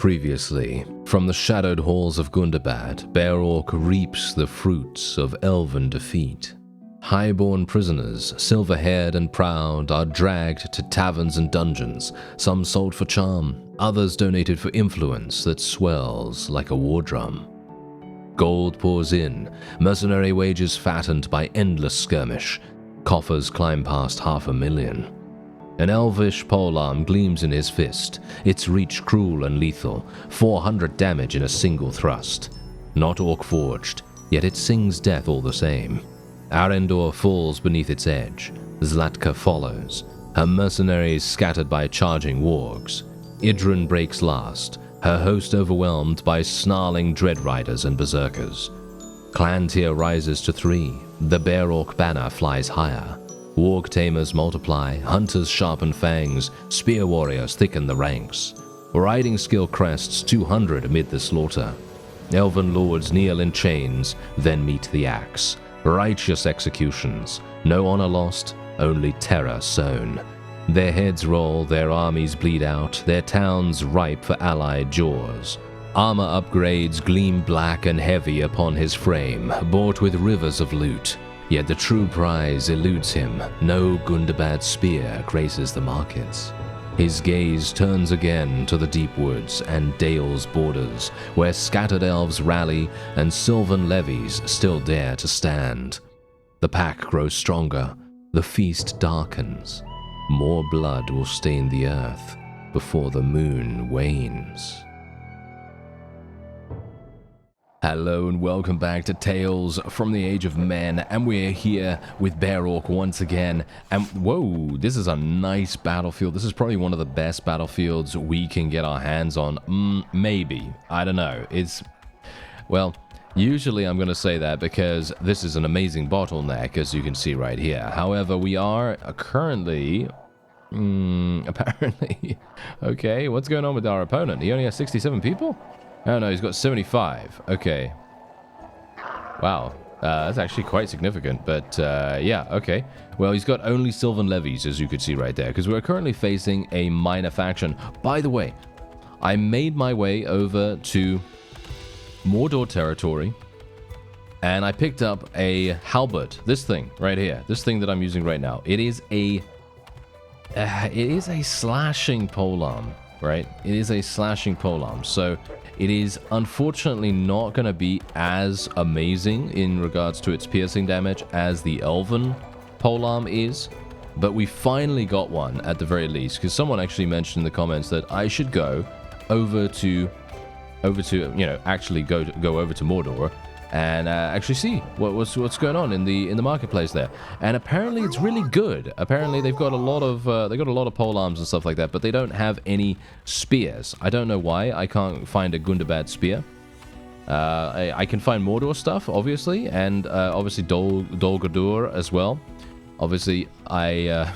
Previously, from the shadowed halls of Gundabad, J.R.R. reaps the fruits of elven defeat. Highborn prisoners, silver-haired and proud, are dragged to taverns and dungeons, some sold for charm, others donated for influence that swells like a war drum. Gold pours in, mercenary wages fattened by endless skirmish, coffers climb past 500,000. An elvish polearm gleams in his fist, its reach cruel and lethal, 400 damage in a single thrust. Not orc-forged, yet it sings death all the same. Arendor falls beneath its edge, Zlatka follows, her mercenaries scattered by charging wargs. Idrun breaks last, her host overwhelmed by snarling dreadriders and berserkers. Clan tier rises to 3, the bear orc banner flies higher. Warg tamers multiply, hunters sharpen fangs, spear warriors thicken the ranks. Riding skill crests 200 amid the slaughter. Elven lords kneel in chains, then meet the axe. Righteous executions, no honor lost, only terror sown. Their heads roll, their armies bleed out, their towns ripe for allied jaws. Armor upgrades gleam black and heavy upon his frame, bought with rivers of loot. Yet the true prize eludes him, no Gundabad spear graces the markets. His gaze turns again to the deep woods and Dale's borders, where scattered elves rally and sylvan levies still dare to stand. The pack grows stronger, the feast darkens. More blood will stain the earth before the moon wanes. Hello and welcome back to Tales from the Age of Men, and we're here with J.R.R. once again, and whoa, this is a nice battlefield. This is probably one of the best battlefields we can get our hands on. Maybe, I don't know. Well, usually I'm going to say that because this is an amazing bottleneck, as you can see right here. However, we are currently... apparently... Okay, what's going on with our opponent? He only has 67 people? Oh no, he's got 75. Okay. Wow. That's actually quite significant, but yeah, okay. Well, he's got only Sylvan levies, as you could see right there, because we're currently facing a minor faction. By the way, I made my way over to Mordor territory, and I picked up a halberd. This thing right here. This thing that I'm using right now. It is a slashing polearm, right? It is a slashing polearm, so... It is unfortunately not going to be as amazing in regards to its piercing damage as the Elven polearm is, but we finally got one at the very least, because someone actually mentioned in the comments that I should go over to actually go over to Mordor and actually see what's going on in the marketplace there. And apparently it's really good. Apparently they've got a lot of polearms and stuff like that, but they don't have any spears. I don't know why I can't find a Gundabad spear. I can find Mordor stuff, obviously, and obviously Dol Guldur as well. Obviously, I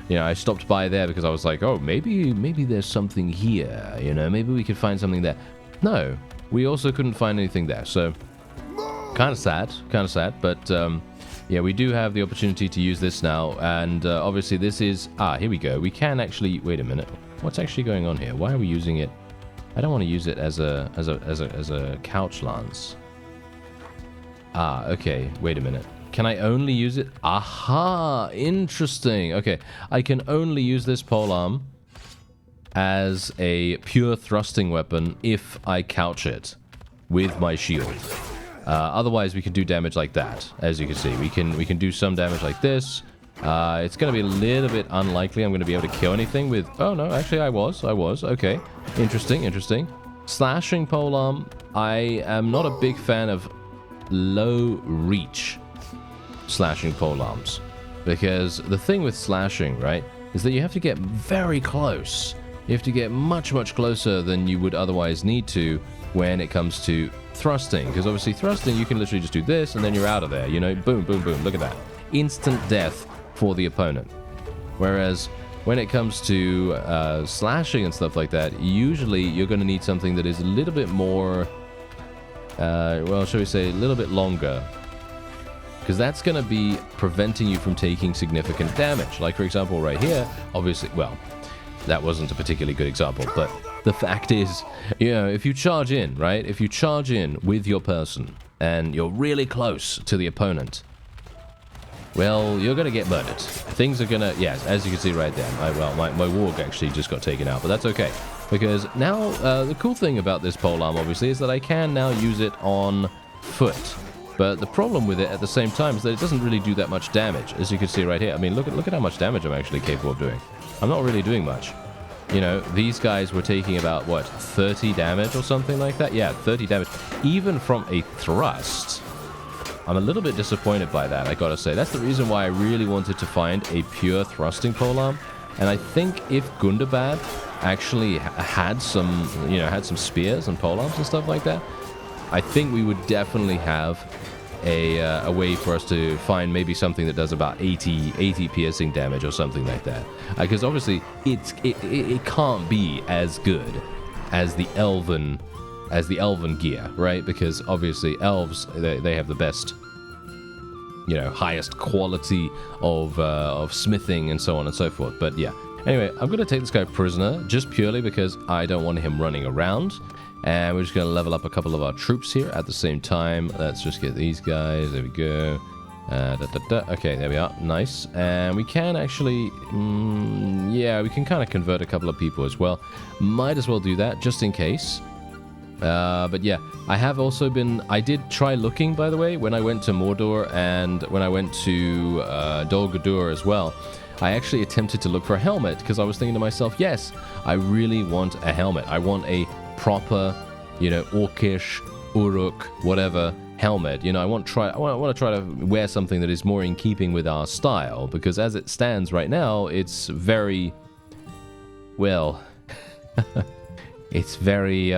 I stopped by there because I was like, oh, maybe there's something here. Maybe we could find something there. No, we also couldn't find anything there. So. Kind of sad, but yeah, we do have the opportunity to use this now, and obviously this is, here we go. We can actually, wait a minute, what's actually going on here? Why are we using it? I don't want to use it as a couch lance. Okay, wait a minute. Can I only use it? Aha, interesting. Okay, I can only use this polearm as a pure thrusting weapon if I couch it with my shield. Otherwise, we can do damage like that. As you can see, we can do some damage like this. It's going to be a little bit unlikely I'm going to be able to kill anything with... Oh, no, actually, I was. Okay. Interesting. Slashing polearm. I am not a big fan of low reach slashing polearms. Because the thing with slashing, right, is that you have to get very close. You have to get much, much closer than you would otherwise need to when it comes to thrusting, because obviously thrusting you can literally just do this and then you're out of there, boom, look at that, instant death for the opponent. Whereas when it comes to slashing and stuff like that, usually you're going to need something that is a little bit more well, shall we say a little bit longer, because that's going to be preventing you from taking significant damage. Like for example right here, obviously, well, that wasn't a particularly good example, but the fact is, you know, if you charge in, right? If you charge in with your person and you're really close to the opponent, well, you're going to get murdered. Things are going to, yes, as you can see right there. My warg actually just got taken out, but that's okay. Because now, the cool thing about this polearm, obviously, is that I can now use it on foot. But the problem with it at the same time is that it doesn't really do that much damage, as you can see right here. I mean, look at how much damage I'm actually capable of doing. I'm not really doing much. You know, these guys were taking about, what, 30 damage or something like that? Yeah, 30 damage. Even from a thrust. I'm a little bit disappointed by that, I gotta say. That's the reason why I really wanted to find a pure thrusting polearm. And I think if Gundabad actually had some, you know, had some spears and polearms and stuff like that, I think we would definitely have a way for us to find maybe something that does about 80 piercing damage or something like that. Because obviously it can't be as good as the elven gear, right? Because obviously elves, they have the best, you know, highest quality of smithing and so on and so forth. But yeah, anyway, I'm going to take this guy prisoner just purely because I don't want him running around. And we're just going to level up a couple of our troops here at the same time. Let's just get these guys. There we go. Okay, there we are. Nice. And we can actually, yeah, we can kind of convert a couple of people as well. Might as well do that just in case. But yeah, I have also been, I did try looking, by the way, when I went to Mordor and when I went to Dol Guldur as well. I actually attempted to look for a helmet because I was thinking to myself, yes, I really want a helmet. I want a proper, you know, orcish, uruk, whatever helmet. You know, I want to try to wear something that is more in keeping with our style, because as it stands right now, it's very, well, it's very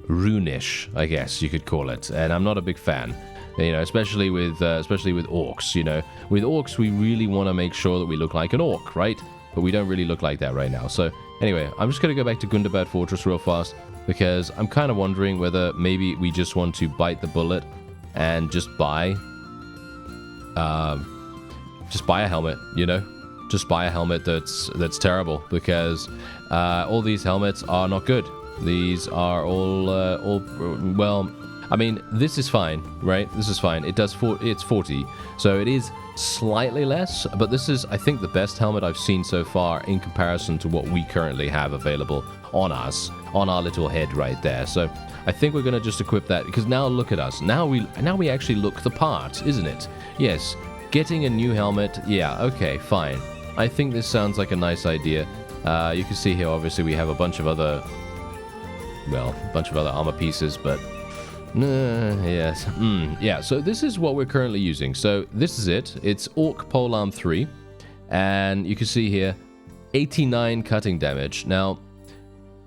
runish, I guess you could call it, and I'm not a big fan. You know, especially with orcs. You know, with orcs, we really want to make sure that we look like an orc, right? But we don't really look like that right now. So anyway, I'm just going to go back to Gundabad Fortress real fast, because I'm kind of wondering whether maybe we just want to bite the bullet and just buy a helmet, you know? Just buy a helmet that's terrible, because all these helmets are not good. These are all well, I mean, this is fine, right? This is fine. It's 40, so it is slightly less, but this is, I think, the best helmet I've seen so far in comparison to what we currently have available on us, on our little head right there. So I think we're going to just equip that, because now look at us. Now we actually look the part, isn't it? Yes, getting a new helmet. Yeah, okay, fine. I think this sounds like a nice idea. You can see here, obviously, we have a bunch of other armor pieces, but yes. Yeah, so this is what we're currently using. So this is it. It's Orc Polearm 3. And you can see here, 89 cutting damage. Now,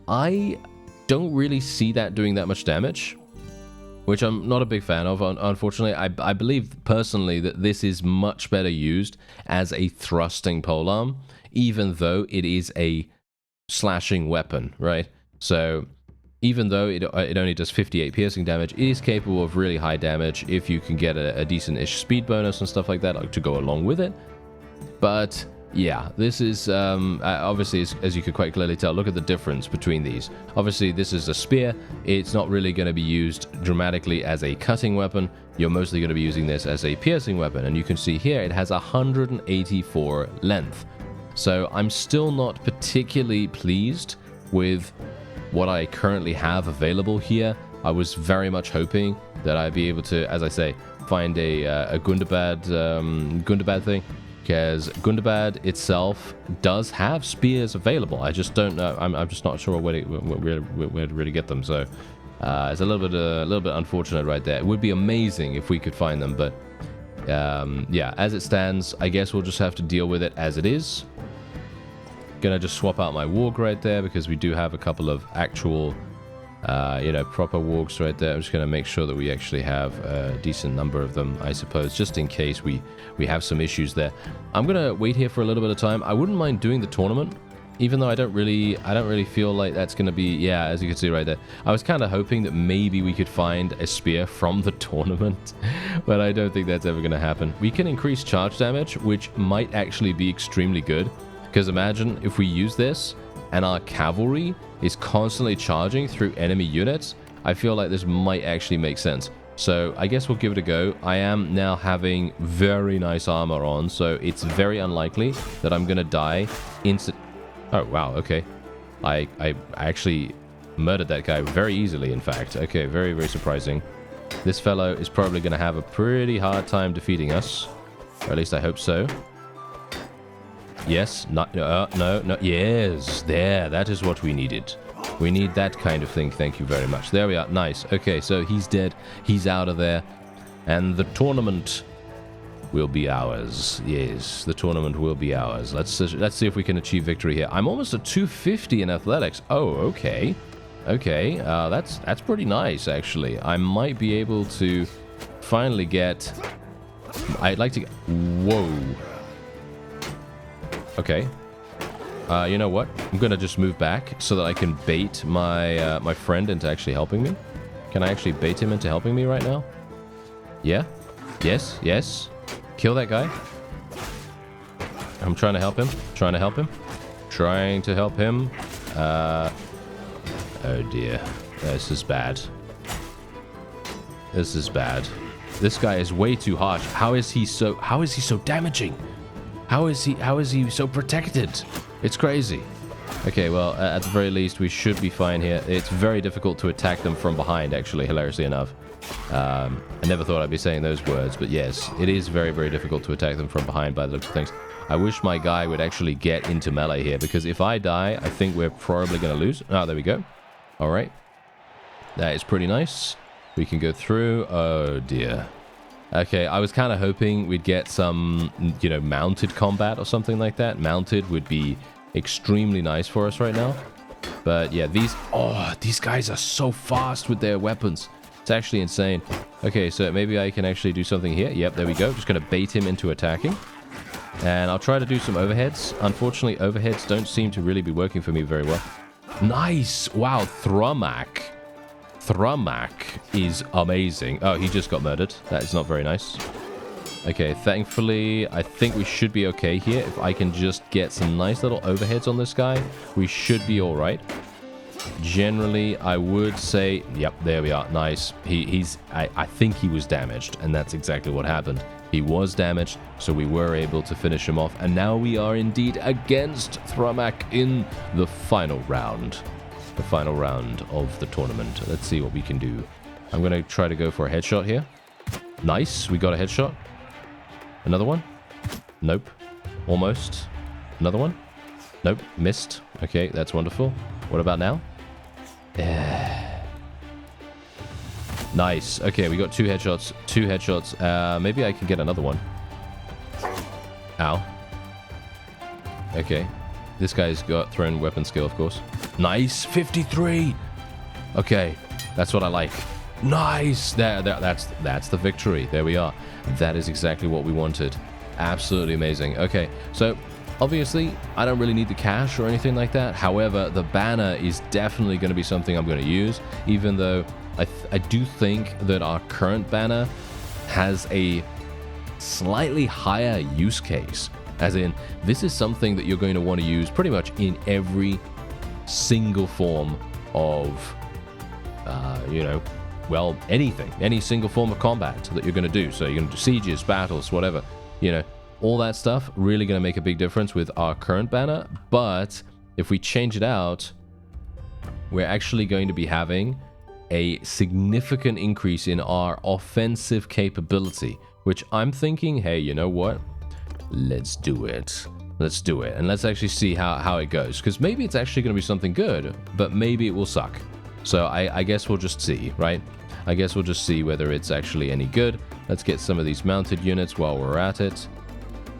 I don't really see that doing that much damage, which I'm not a big fan of, unfortunately. I believe, personally, that this is much better used as a thrusting polearm, even though it is a slashing weapon, right? So even though it only does 58 piercing damage, it is capable of really high damage if you can get a decent-ish speed bonus and stuff like that to go along with it. But yeah, this is obviously, as you could quite clearly tell, look at the difference between these. Obviously, this is a spear. It's not really going to be used dramatically as a cutting weapon. You're mostly going to be using this as a piercing weapon. And you can see here, it has 184 length. So I'm still not particularly pleased with what I currently have available here. I was very much hoping that I'd be able to, as I say, find a Gundabad thing, because Gundabad itself does have spears available. I just don't know. I'm just not sure where to really get them. So it's a little bit unfortunate right there. It would be amazing if we could find them, but yeah, as it stands, I guess we'll just have to deal with it as it is. Gonna just swap out my warg right there, because we do have a couple of actual proper wargs right there. I'm just gonna make sure that we actually have a decent number of them, I suppose, just in case we have some issues there. I'm gonna wait here for a little bit of time. I wouldn't mind doing the tournament, even though I don't really feel like that's gonna be, yeah, as you can see right there. I was kind of hoping that maybe we could find a spear from the tournament, but I don't think that's ever gonna happen. We can increase charge damage, which might actually be extremely good. Because imagine if we use this and our cavalry is constantly charging through enemy units, I feel like this might actually make sense. So I guess we'll give it a go. I am now having very nice armor on, so it's very unlikely that I'm going to die instant. Oh, wow, okay. I actually murdered that guy very easily, in fact. Okay, very, very surprising. This fellow is probably going to have a pretty hard time defeating us. Or at least I hope so. Yes, no, yes, there, that is what we needed. We need that kind of thing, thank you very much. There we are, nice. Okay, so he's dead, he's out of there. And the tournament will be ours. Yes, the tournament will be ours. Let's see if we can achieve victory here. I'm almost at 250 in athletics. Oh, okay. Okay, that's pretty nice, actually. I might be able to finally get... I'd like to get... Whoa. Okay. You know what? I'm gonna just move back so that I can bait my my friend into actually helping me. Can I actually bait him into helping me right now? Yeah? Yes, yes. Kill that guy. I'm trying to help him. Trying to help him. Trying to help him. Oh dear. This is bad. This is bad. This guy is way too harsh. How is he so damaging? How is he so protected? It's crazy. Okay, well, at the very least, we should be fine here. It's very difficult to attack them from behind, actually, hilariously enough. I never thought I'd be saying those words, but yes, it is very, very difficult to attack them from behind by the looks of things. I wish my guy would actually get into melee here, because if I die, I think we're probably going to lose. Oh, there we go. All right. That is pretty nice. We can go through. Oh, dear. Okay, I was kind of hoping we'd get some, you know, mounted combat or something like that. Mounted would be extremely nice for us right now. But yeah, these guys are so fast with their weapons. It's actually insane. Okay, so maybe I can actually do something here. Yep, there we go. Just going to bait him into attacking. And I'll try to do some overheads. Unfortunately, overheads don't seem to really be working for me very well. Nice! Wow, Thrumak. Thrumak is amazing. Oh, he just got murdered. That is not very nice. Okay, thankfully, I think we should be okay here. If I can just get some nice little overheads on this guy, we should be all right. Generally, I would say, yep, there we are. Nice. I think he was damaged, and that's exactly what happened. He was damaged, so we were able to finish him off, and now we are indeed against Thrumak in the final round. The final round of the tournament. Let's see what we can do. I'm going to try to go for a headshot here. Nice. We got a headshot. Another one? Nope. Almost. Another one? Nope. Missed. Okay, that's wonderful. What about now? Nice. Okay, we got two headshots. Two headshots. Maybe I can get another one. Ow. Okay. This guy's got thrown weapon skill, of course. Nice. 53. Okay. That's what I like. Nice. That's the victory. There we are. That is exactly what we wanted. Absolutely amazing. Okay. So, obviously, I don't really need the cash or anything like that. However, the banner is definitely going to be something I'm going to use, even though I do think that our current banner has a slightly higher use case. As in, this is something that you're going to want to use pretty much in every single form of, you know, well, anything. Any single form of combat that you're going to do. So you're going to do sieges, battles, whatever. You know, all that stuff really going to make a big difference with our current banner. But if we change it out, we're actually going to be having a significant increase in our offensive capability, which I'm thinking, hey, you know what? Let's do it. Let's do it. And let's actually see how it goes. Because maybe it's actually going to be something good, but maybe it will suck. So I guess we'll just see, right? I guess we'll just see whether it's actually any good. Let's get some of these mounted units while we're at it.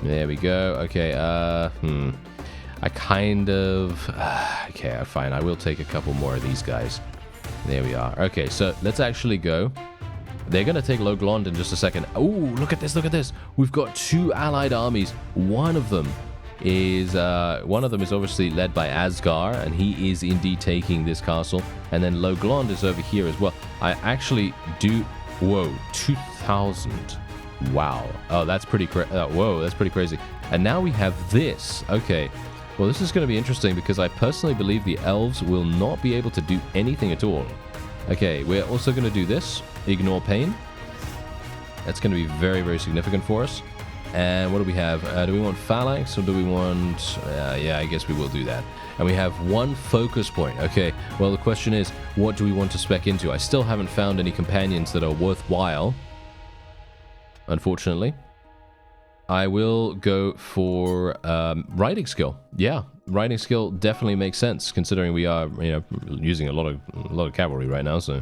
There we go. Okay, I kind of... okay, fine. I will take a couple more of these guys. There we are. Okay, so let's actually go. They're going to take Loglond in just a second. Oh, look at this, look at this. We've got two allied armies. One of them is obviously led by Asgar, and he is indeed taking this castle. And then Loglond is over here as well. I actually do... Whoa, 2,000. Wow. Oh, that's pretty whoa, that's pretty crazy. And now we have this. Okay. Well, this is going to be interesting because I personally believe the elves will not be able to do anything at all. Okay, we're also going to do this. Ignore pain. That's going to be very, very significant for us. And what do we have? Do we want phalanx or do we want... yeah, I guess we will do that. And we have one focus point. Okay, well, the question is, what do we want to spec into? I still haven't found any companions that are worthwhile, unfortunately. I will go for riding skill. Yeah, riding skill definitely makes sense, considering we are, you know, using a lot of cavalry right now, so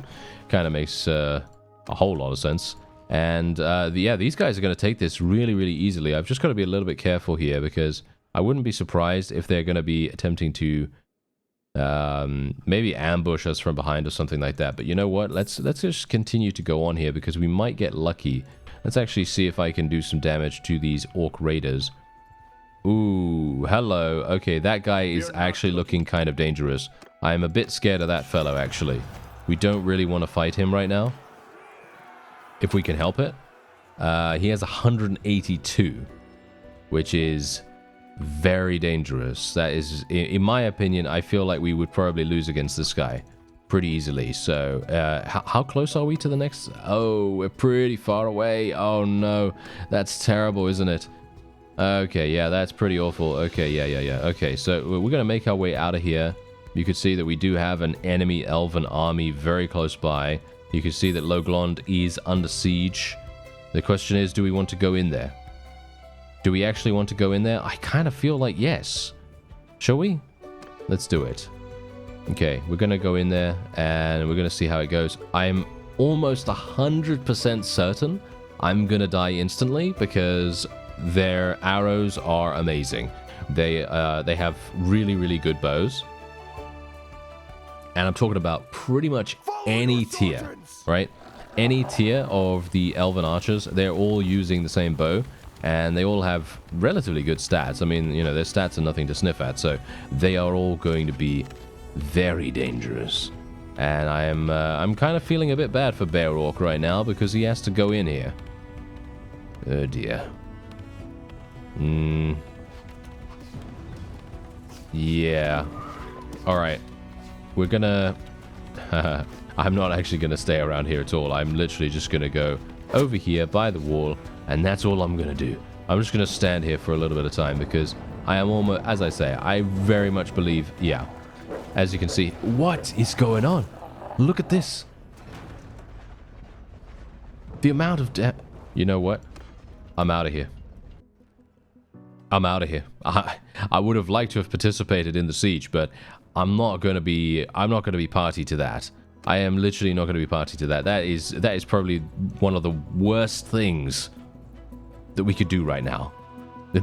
kind of makes a whole lot of sense. And yeah, these guys are going to take this really, really easily. I've just got to be a little bit careful here because I wouldn't be surprised if they're going to be attempting to maybe ambush us from behind or something like that. But you know what? Let's just continue to go on here because we might get lucky. Let's actually see if I can do some damage to these orc raiders. Ooh, hello. Okay, that guy is actually looking kind of dangerous. I'm a bit scared of that fellow, actually. We don't really want to fight him right now, if we can help it. He has 182, which is very dangerous. That is, in my opinion, I feel like we would probably lose against this guy pretty easily. So how close are we to the next? Oh, we're pretty far away. Oh no, that's terrible, isn't it? Okay, yeah, that's pretty awful. Okay, yeah. Okay, so we're gonna make our way out of here. You can see that we do have an enemy elven army very close by. You can see that Loglond is under siege. The question is, do we want to go in there? Do we actually want to go in there? I kind of feel like yes. Shall we? Let's do it. Okay, we're going to go in there and we're going to see how it goes. I'm almost 100% certain I'm going to die instantly because their arrows are amazing. They have really, really good bows. And I'm talking about pretty much any tier, right? Any tier of the elven archers, they're all using the same bow. And they all have relatively good stats. I mean, you know, their stats are nothing to sniff at. So they are all going to be very dangerous. And I'm kind of feeling a bit bad for Bear Orc right now because he has to go in here. Oh dear. Yeah. Alright. We're gonna... I'm not actually gonna stay around here at all. I'm literally just gonna go over here by the wall, and that's all I'm gonna do. I'm just gonna stand here for a little bit of time because I am almost... As I say, I very much believe... Yeah. As you can see, what is going on? Look at this. The amount of You know what? I'm out of here. I'm out of here. I would have liked to have participated in the siege, but I'm not going to be party to that. I am literally not going to be party to that. That is probably one of the worst things that we could do right now.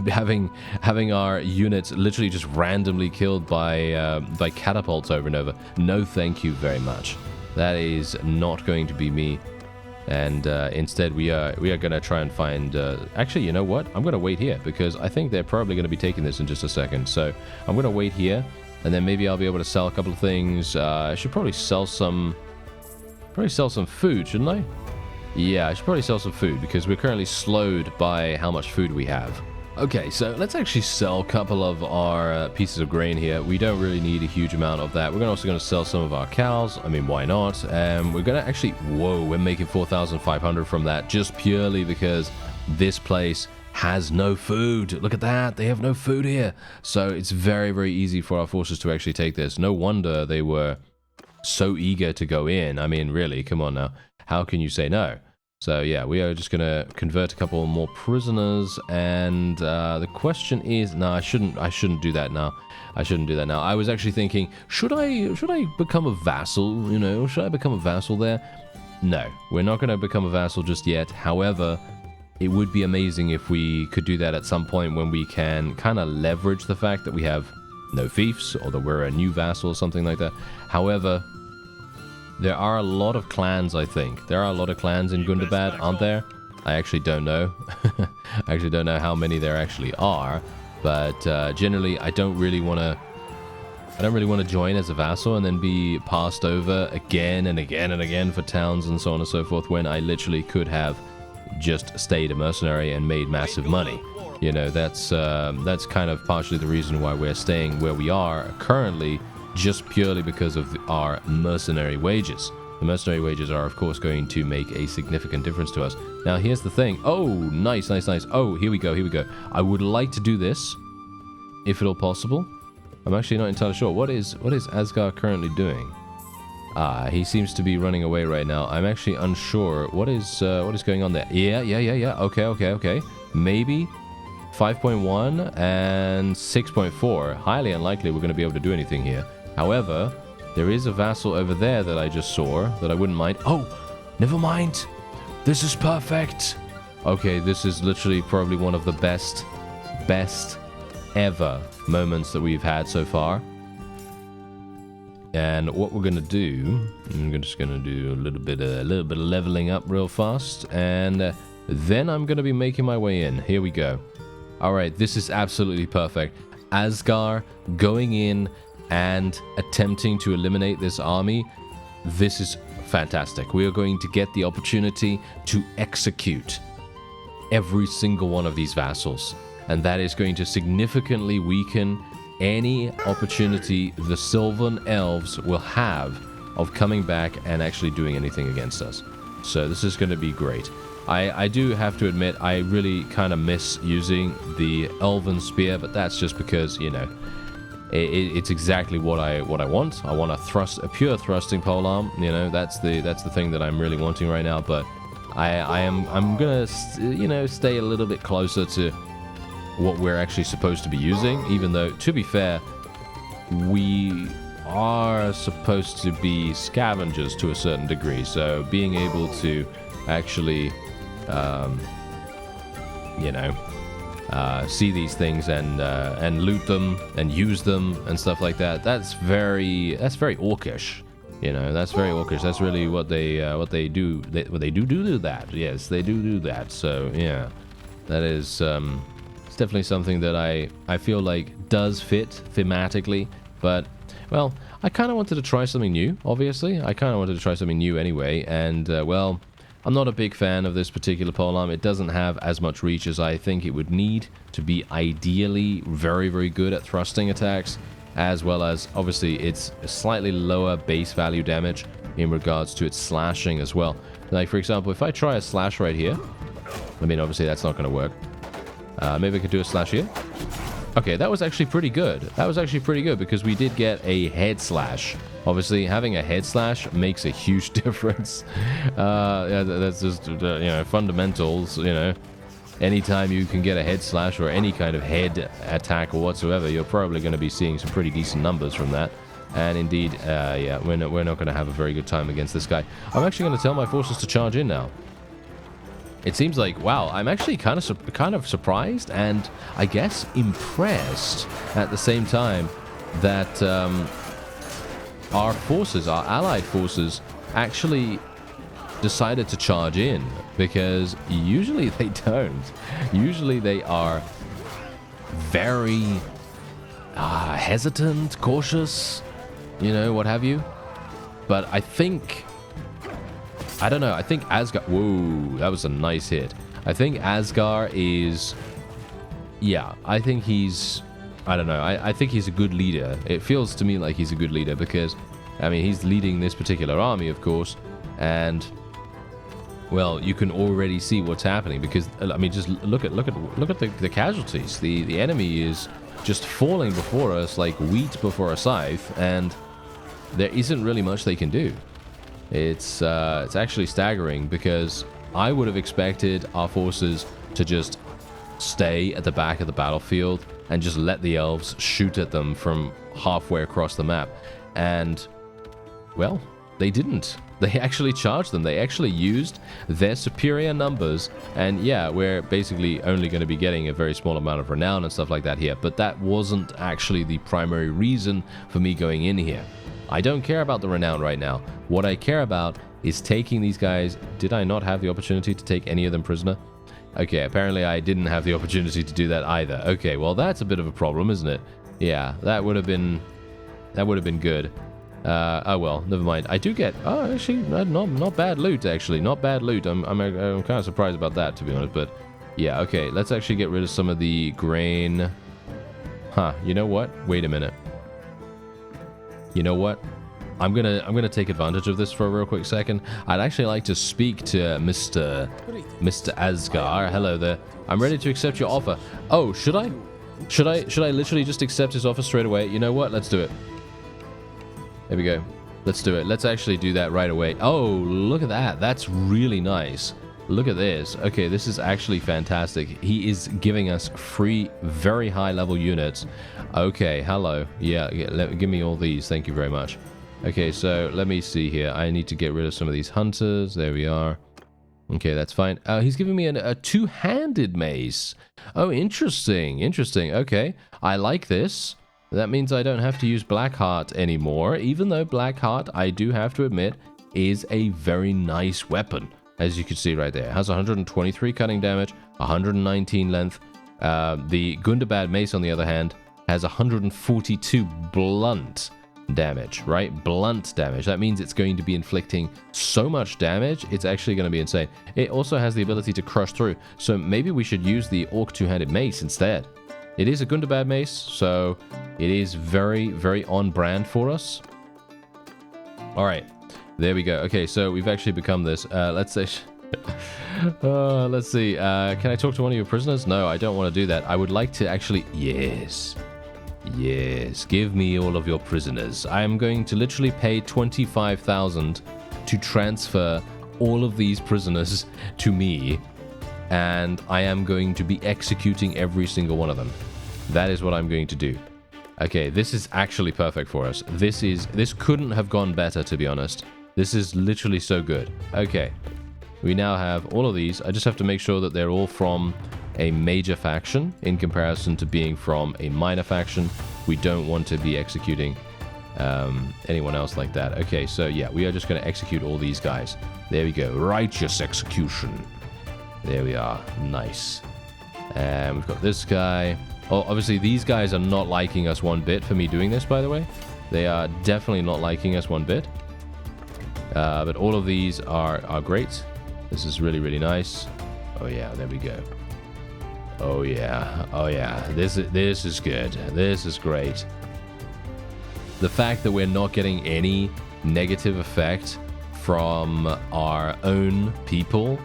Having our units literally just randomly killed by catapults over and over. No, thank you very much. That is not going to be me. And instead, we are going to try and find... actually, you know what? I'm going to wait here because I think they're probably going to be taking this in just a second. So I'm going to wait here, and then maybe I'll be able to sell a couple of things. I should probably sell some food, shouldn't I? Yeah, I should probably sell some food because we're currently slowed by how much food we have. Okay, so let's actually sell a couple of our pieces of grain here. We don't really need a huge amount of that. We're also going to sell some of our cows. I mean, why not? We're going to actually... Whoa, we're making 4,500 from that just purely because this place has no food. Look at that. They have no food here. So it's very, very easy for our forces to actually take this. No wonder they were so eager to go in. I mean, really, come on now. How can you say no? So yeah, we are just going to convert a couple more prisoners, and the question is, no, I shouldn't do that now. I shouldn't do that now. I was actually thinking, should I become a vassal? You know, should I become a vassal there? No, we're not going to become a vassal just yet. However, it would be amazing if we could do that at some point when we can kind of leverage the fact that we have no fiefs or that we're a new vassal or something like that. However, there are a lot of clans, I think. There are a lot of clans in Gundabad, aren't there? I actually don't know. I actually don't know how many there actually are. But generally, I don't really want to join as a vassal and then be passed over again and again and again for towns and so on and so forth when I literally could have just stayed a mercenary and made massive money. You know, that's kind of partially the reason why we're staying where we are currently, just purely because of our mercenary wages. The mercenary wages are, of course, going to make a significant difference to us. Now, here's the thing. Oh, nice, nice, nice. Oh, here we go, here we go. I would like to do this, if at all possible. I'm actually not entirely sure. What is Asgard currently doing? He seems to be running away right now. I'm actually unsure. What is going on there? Yeah. Okay. Maybe 5.1 and 6.4. Highly unlikely we're going to be able to do anything here. However, there is a vassal over there that I just saw that I wouldn't mind. Oh, never mind. This is perfect. Okay, this is literally probably one of the best ever moments that we've had so far. And what we're gonna do, I'm just gonna do a little bit of leveling up real fast, and then I'm gonna be making my way in. Here we go. All right, this is absolutely perfect. Asgard going in and attempting to eliminate this army. This is fantastic. We are going to get the opportunity to execute every single one of these vassals, and that is going to significantly weaken any opportunity the Sylvan Elves will have of coming back and actually doing anything against us. So this is going to be great. I do have to admit, I really kind of miss using the Elven Spear, but that's just because, you know, it's exactly what I want. I want a pure thrusting polearm. You know, that's the thing that I'm really wanting right now. But I'm gonna stay a little bit closer to what we're actually supposed to be using. Even though, to be fair, we are supposed to be scavengers to a certain degree. So being able to actually, see these things and loot them and use them and stuff like that. That's very orcish. You know, that's very orcish. That's really what they do. They do that. Yes, they do that. So yeah, that is it's definitely something that I feel like does fit thematically. But well, I kind of wanted to try something new. Obviously, I kind of wanted to try something new anyway. And well, I'm not a big fan of this particular polearm. It doesn't have as much reach as I think it would need to be ideally very, very good at thrusting attacks, as well as, obviously, it's a slightly lower base value damage in regards to its slashing as well. Like, for example, if I try a slash right here, I mean, obviously, that's not going to work. Maybe I could do a slash here. Okay, that was actually pretty good. That was actually pretty good because we did get a head slash. Obviously, having a head slash makes a huge difference. Yeah, that's just, fundamentals, Anytime you can get a head slash or any kind of head attack or whatsoever, you're probably going to be seeing some pretty decent numbers from that. And indeed, yeah, we're not going to have a very good time against this guy. I'm actually going to tell my forces to charge in now. It seems like, wow, I'm actually kind of surprised and I guess impressed at the same time that our forces, our allied forces, actually decided to charge in, because usually they don't. Usually they are very hesitant, cautious, what have you. But I think, I don't know, I think Asgard, whoa, that was a nice hit. I think Asgard is, yeah, I think he's, I don't know, I think he's a good leader. It feels to me like he's a good leader because, I mean, he's leading this particular army, of course, and, well, you can already see what's happening because, I mean, just look at the casualties. The enemy is just falling before us like wheat before a scythe, and there isn't really much they can do. It's actually staggering because I would have expected our forces to just stay at the back of the battlefield and just let the elves shoot at them from halfway across the map. And, well, they didn't. They actually charged them. They actually used their superior numbers. And yeah, we're basically only going to be getting a very small amount of renown and stuff like that here. But that wasn't actually the primary reason for me going in here. I don't care about the renown right now. What I care about is taking these guys. Did I not have the opportunity to take any of them prisoner? Okay, apparently I didn't have the opportunity to do that either. Okay, well, that's a bit of a problem, isn't it? Yeah, that would have been good. Oh well, never mind. I do get, actually, not bad loot, actually. Not bad loot. I'm kind of surprised about that, to be honest, but Yeah, okay. Let's actually get rid of some of the grain. Huh, you know what? Wait a minute. You know what? I'm gonna take advantage of this for a real quick second. I'd actually like to speak to Mr. Asgar. Hello there. I'm ready to accept your offer. Oh, should I? Should I literally just accept his offer straight away? You know what? Let's do it. There we go. Let's do it. Let's actually do that right away. Oh, look at that. That's really nice. Look at this. Okay, this is actually fantastic. He is giving us free, very high level units. Okay, hello. Yeah, give me all these. Thank you very much. Okay, so let me see here. I need to get rid of some of these hunters. There we are. Okay, that's fine. He's giving me a two-handed mace. Oh, interesting. Interesting. Okay, I like this. That means I don't have to use Blackheart anymore, even though Blackheart, I do have to admit, is a very nice weapon. As you can see right there, it has 123 cutting damage, 119 length. The Gundabad mace, on the other hand, has 142 blunt damage, right? Blunt damage. That means it's going to be inflicting so much damage, it's actually going to be insane. It also has the ability to crush through, so maybe we should use the Orc two-handed mace instead. It is a Gundabad mace, so it is very, very on brand for us. All right. There we go. Okay, so we've actually become this. Let's say... let's see. Can I talk to one of your prisoners? No, I don't want to do that. I would like to actually... Yes. Yes. Give me all of your prisoners. I am going to literally pay 25,000 to transfer all of these prisoners to me. And I am going to be executing every single one of them. That is what I'm going to do. Okay, this is actually perfect for us. This couldn't have gone better, to be honest. This is literally so good. Okay, we now have all of these. I just have to make sure that they're all from a major faction in comparison to being from a minor faction. We don't want to be executing anyone else like that. Okay, so yeah, we are just going to execute all these guys. There we go. Righteous execution. There we are. Nice. And we've got this guy. Oh, obviously these guys are not liking us one bit for me doing this, by the way. They are definitely not liking us one bit. But all of these are great. This is really, really nice. Oh yeah, there we go. Oh yeah, oh yeah. This is good. This is great. The fact that we're not getting any negative effect from our own people,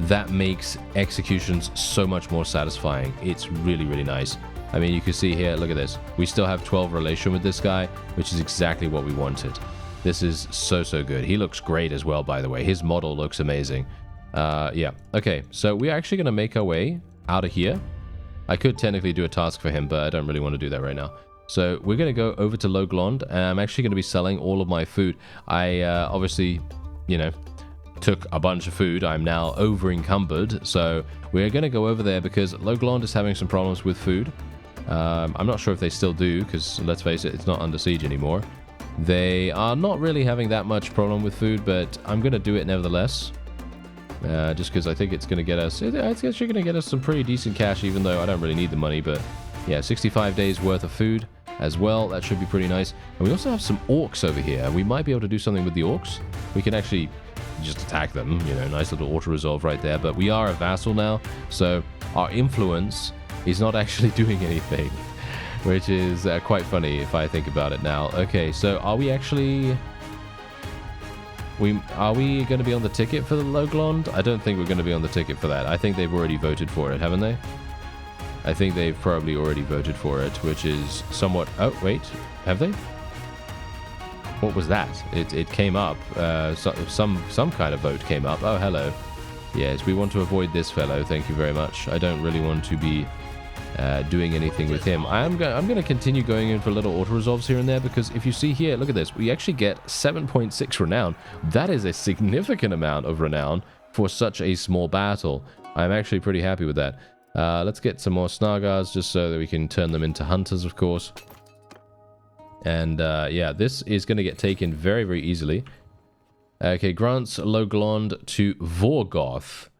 that makes executions so much more satisfying. It's really, really nice. I mean, you can see here, look at this. We still have 12 relation with this guy, which is exactly what we wanted. This is so, so good. He looks great as well, by the way. His model looks amazing. Yeah. Okay, so we're actually going to make our way out of here. I could technically do a task for him, but I don't really want to do that right now. So we're going to go over to Loglond, and I'm actually going to be selling all of my food. I obviously, you know, took a bunch of food. I'm now over encumbered, so we're going to go over there because Loglond is having some problems with food. I'm not sure if they still do, because let's face it, it's not under siege anymore. They are not really having that much problem with food, but I'm going to do it nevertheless. Just because I think it's going to get us... It's actually going to get us some pretty decent cash, even though I don't really need the money. But yeah, 65 days worth of food as well. That should be pretty nice. And we also have some orcs over here. We might be able to do something with the orcs. We can actually just attack them. You know, nice little auto-resolve right there. But we are a vassal now, so our influence is not actually doing anything. Which is quite funny if I think about it now. Okay, so are we actually... Are we going to be on the ticket for the Loglond? I don't think we're going to be on the ticket for that. I think they've already voted for it, haven't they? I think they've probably already voted for it, which is somewhat... Oh, wait. Have they? What was that? It came up. Some kind of vote came up. Oh, hello. Yes, we want to avoid this fellow. Thank you very much. I don't really want to be... doing anything with him. I'm going to continue going in for little auto-resolves here and there, because if you see here, look at this, we actually get 7.6 renown. That is a significant amount of renown for such a small battle. I'm actually pretty happy with that. Let's get some more Snargars just so that we can turn them into hunters, of course. And yeah, this is going to get taken very, very easily. Okay, grants Loglond to Vorgoth.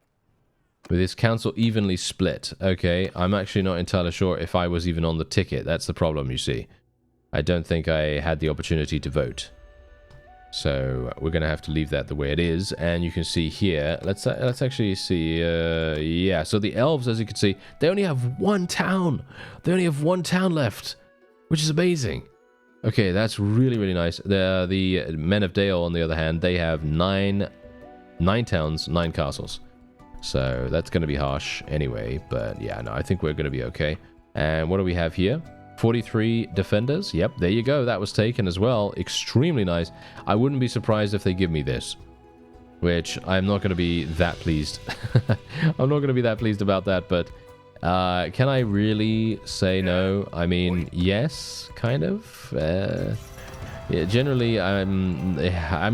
With his council evenly split. Okay, I'm actually not entirely sure if I was even on the ticket. That's the problem, you see. I don't think I had the opportunity to vote. So we're going to have to leave that the way it is. And you can see here, let's actually see, yeah, so the elves, as you can see, they only have one town. They only have one town left, which is amazing. Okay, that's really, really nice. The Men of Dale, on the other hand, they have nine towns, 9 castles. So that's going to be harsh anyway. But yeah, no, I think we're going to be okay. And what do we have here? 43 defenders. Yep, there you go. That was taken as well. Extremely nice. I wouldn't be surprised if they give me this, which I'm not going to be that pleased. I'm not going to be that pleased about that, but can I really say no? I mean, yes, kind of. Yeah, generally, I'm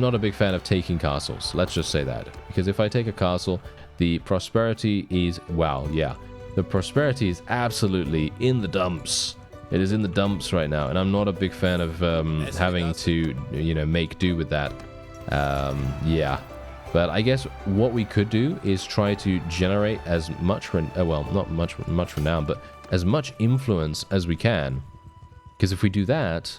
not a big fan of taking castles. Let's just say that. Because if I take a castle, the prosperity is, wow, yeah. The prosperity is absolutely in the dumps. It is in the dumps right now, and I'm not a big fan of having to, you know, make do with that. Yeah. But I guess what we could do is try to generate as much, well, not much renown, but as much influence as we can. Because if we do that,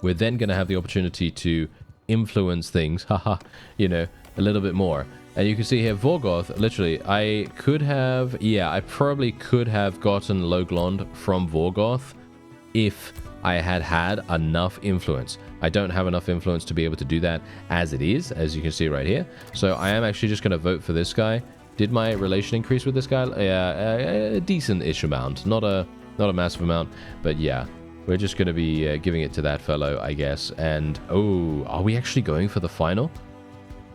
we're then going to have the opportunity to influence things, haha, you know, a little bit more. And you can see here, Vorgoth, literally, I probably could have gotten Loglond from Vorgoth if I had enough influence. I don't have enough influence to be able to do that as it is, as you can see right here. So I am actually just going to vote for this guy. Did my relation increase with this guy? Yeah, a decent-ish amount. Not a massive amount, but yeah. We're just going to be giving it to that fellow, I guess. And, oh, are we actually going for the final?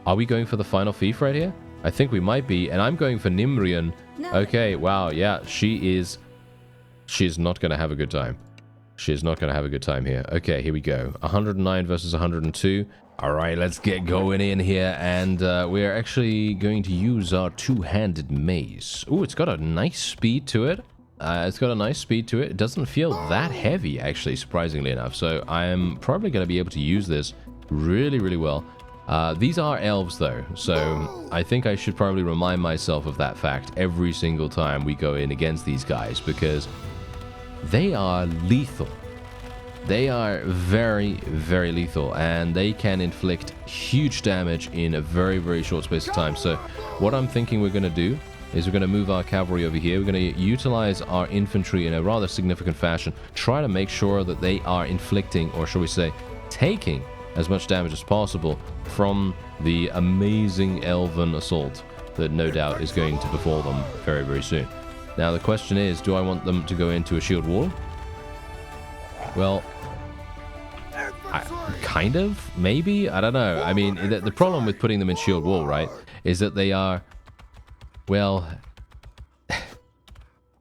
Are we going for the final fief right here? I think we might be, and I'm going for Nimrian. No. Okay, wow, yeah, she's not going to have a good time. She is not going to have a good time here. Okay, here we go. 109 versus 102. All right, let's get going in here, and we're actually going to use our two-handed mace. Ooh, it's got a nice speed to it. It doesn't feel that heavy, actually, surprisingly enough. So I'm probably going to be able to use this really, really well. These are elves, though, so I think I should probably remind myself of that fact every single time we go in against these guys, because they are lethal. They are very, very lethal, and they can inflict huge damage in a very, very short space of time. So what I'm thinking we're going to do is we're going to move our cavalry over here. We're going to utilize our infantry in a rather significant fashion, try to make sure that they are inflicting, or shall we say, taking as much damage as possible from the amazing elven assault that no doubt is going to befall them very, very soon. Now the question is, do I want them to go into a shield wall? Well, kind of, maybe, I don't know. I mean, the problem with putting them in shield wall, right, is that they are, well,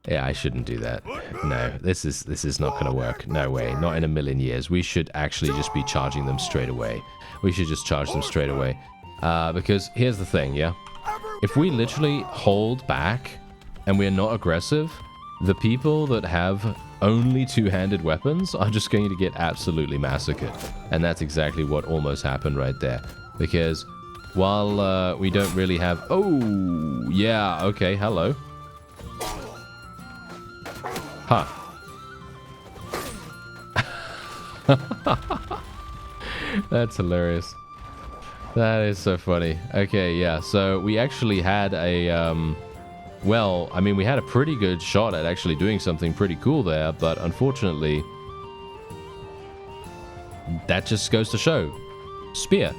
yeah, I shouldn't do that. No, this is not going to work. No way, not in a million years. We should actually just be charging them straight away. We should just charge them straight away. Because here's the thing, yeah? If we literally hold back and we're not aggressive, the people that have only two-handed weapons are just going to get absolutely massacred. And that's exactly what almost happened right there. Because while we don't really have... Oh, yeah, okay, hello. Huh. That's hilarious. That is so funny. Okay, yeah, so we actually had a... well, I mean, we had a pretty good shot at actually doing something pretty cool there, but unfortunately, that just goes to show. Spear.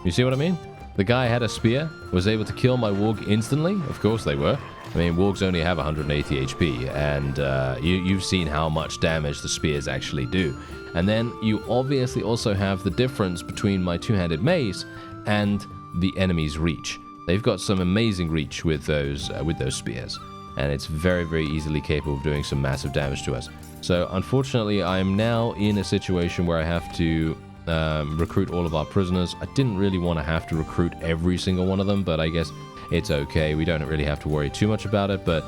You see what I mean? The guy had a spear, was able to kill my warg instantly. Of course they were. I mean, wargs only have 180 HP, and you've seen how much damage the spears actually do. And then you obviously also have the difference between my two-handed mace and the enemy's reach. They've got some amazing reach with those spears, and it's very, very easily capable of doing some massive damage to us. So unfortunately, I'm now in a situation where I have to recruit all of our prisoners. I didn't really want to have to recruit every single one of them, but I guess it's okay. We don't really have to worry too much about it, but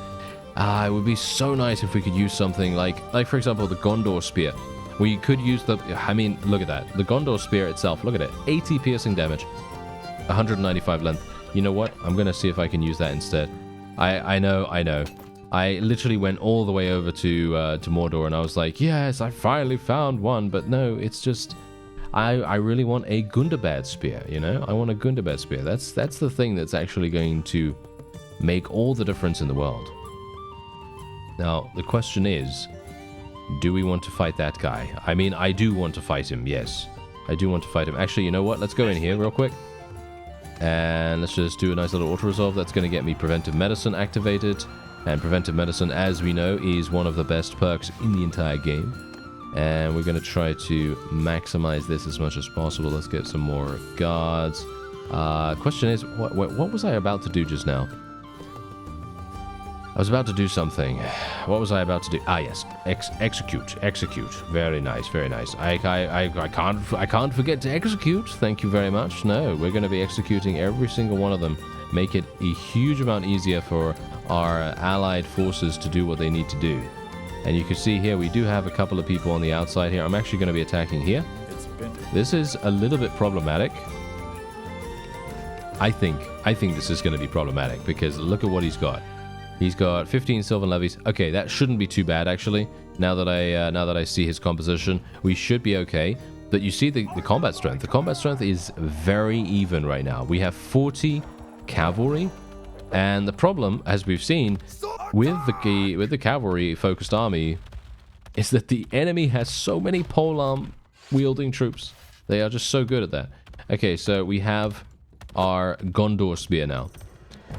it would be so nice if we could use something like for example, the Gondor spear. We could use the, I mean, look at that. The Gondor spear itself, look at it. 80 piercing damage, 195 length. You know what? I'm going to see if I can use that instead. I know. I literally went all the way over to Mordor, and I was like, yes, I finally found one. But no, it's just, I really want a Gundabad spear, you know? I want a Gundabad spear. That's the thing that's actually going to make all the difference in the world. Now, the question is, do we want to fight that guy? I mean, I do want to fight him, yes. I do want to fight him. Actually, you know what? Let's go in here real quick. And let's just do a nice little auto-resolve. That's going to get me Preventive Medicine activated. And Preventive Medicine, as we know, is one of the best perks in the entire game. And we're going to try to maximize this as much as possible. Let's get some more guards. Question is, what was I about to do just now? I was about to do something. What was I about to do? Ah, yes. Execute. Execute. Very nice, very nice. I can't forget to execute. Thank you very much. No, we're going to be executing every single one of them. Make it a huge amount easier for our allied forces to do what they need to do. And you can see here, we do have a couple of people on the outside here. I'm actually going to be attacking here. This is a little bit problematic. I think this is going to be problematic because look at what he's got. He's got 15 Sylvan levies. Okay, that shouldn't be too bad actually. Now that I see his composition, we should be okay. But you see the combat strength. The combat strength is very even right now. We have 40 cavalry, and the problem, as we've seen, with the cavalry focused army, is that the enemy has so many polearm wielding troops. They are just so good at that. Okay, so we have our Gondor spear now.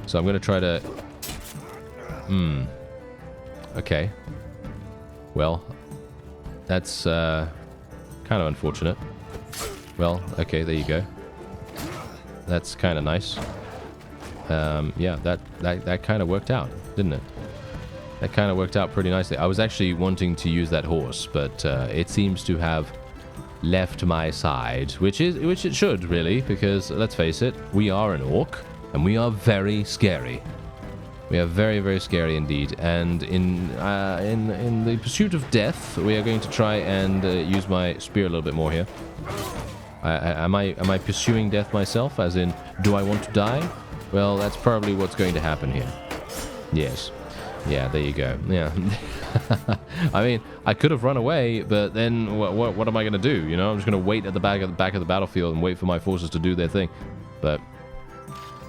So I'm going to try to. Okay. Well, that's kind of unfortunate. Well, okay, there you go. That's kind of nice. Yeah, that kind of worked out, didn't it? That kind of worked out pretty nicely. I was actually wanting to use that horse, but it seems to have left my side, which it should really, because let's face it, we are an orc and we are very scary. We are very, very scary indeed. And in the pursuit of death, we are going to try and use my spear a little bit more here. Am I pursuing death myself? As in, do I want to die? Well, that's probably what's going to happen here. Yes. Yeah, there you go. Yeah. I mean, I could have run away, but then what am I going to do? You know, I'm just going to wait at the back of the battlefield and wait for my forces to do their thing. But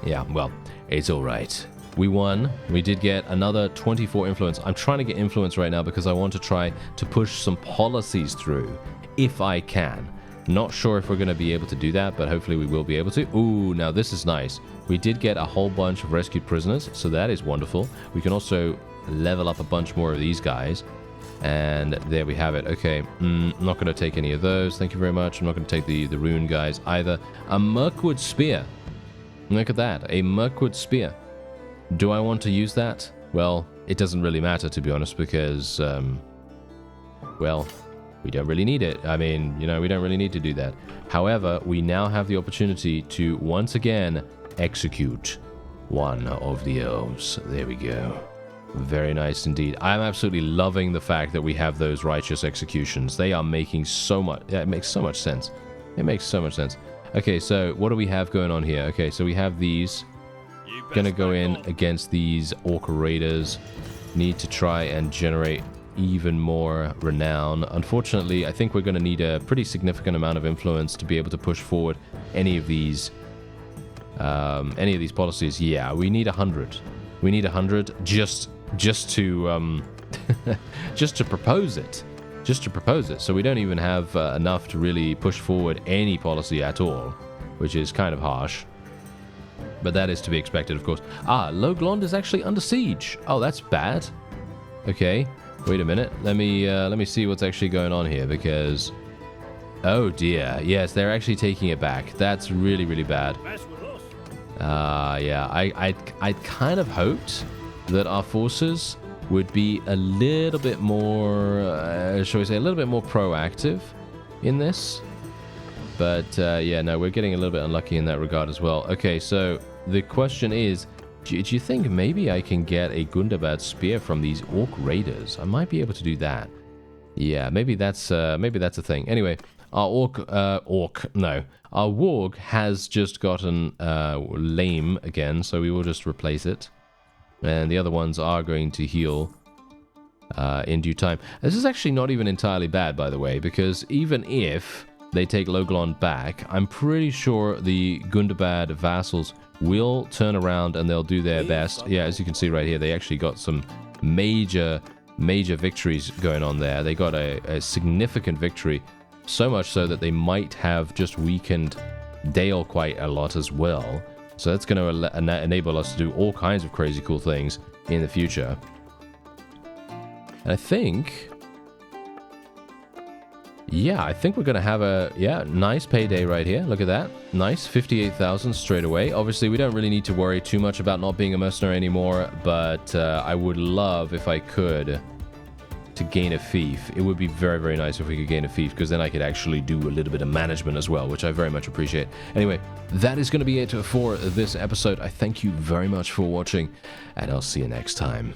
yeah, well, it's all right. We won. We did get another 24 influence. I'm trying to get influence right now because I want to try to push some policies through, if I can. Not sure if we're going to be able to do that, but hopefully we will be able to. Ooh, now this is nice. We did get a whole bunch of rescued prisoners, so that is wonderful. We can also level up a bunch more of these guys. And there we have it. Okay, not going to take any of those. Thank you very much. I'm not going to take the rune guys either. A Mirkwood spear. Look at that. A Mirkwood spear. Do I want to use that? Well, it doesn't really matter, to be honest, because, well, we don't really need it. I mean, you know, we don't really need to do that. However, we now have the opportunity to once again execute one of the elves. There we go. Very nice indeed. I'm absolutely loving the fact that we have those righteous executions. They are making so much... Yeah, it makes so much sense. It makes so much sense. Okay, so what do we have going on here? Okay, so we have these... Gonna go in against these orc raiders. Need to try and generate even more renown. Unfortunately, I think we're going to need a pretty significant amount of influence to be able to push forward any of these policies. Yeah, we need 100. We need 100 just to just to propose it. Just to propose it. So we don't even have enough to really push forward any policy at all, which is kind of harsh. But that is to be expected, of course. Ah, Loglond is actually under siege. Oh, that's bad. Okay, wait a minute. Let me see what's actually going on here, because... Oh, dear. Yes, they're actually taking it back. That's really, really bad. Yeah, I'd kind of hoped that our forces would be a little bit more, shall we say, a little bit more proactive in this. But, yeah, no, we're getting a little bit unlucky in that regard as well. Okay, so the question is, do you think maybe I can get a Gundabad spear from these orc raiders? I might be able to do that. Yeah, maybe that's a thing. Anyway, our our warg has just gotten lame again, so we will just replace it. And the other ones are going to heal in due time. This is actually not even entirely bad, by the way, because even if they take Logalon back, I'm pretty sure the Gundabad vassals will turn around and they'll do their best. Yeah, as you can see right here, they actually got some major victories going on there. They got a significant victory, so much so that they might have just weakened Dale quite a lot as well. So that's going to enable us to do all kinds of crazy cool things in the future. And I think... yeah, I think we're going to have a, nice payday right here. Look at that. Nice, 58,000 straight away. Obviously, we don't really need to worry too much about not being a mercenary anymore, but I would love, if I could, to gain a fief. It would be very, very nice if we could gain a fief, because then I could actually do a little bit of management as well, which I very much appreciate. Anyway, that is going to be it for this episode. I thank you very much for watching, and I'll see you next time.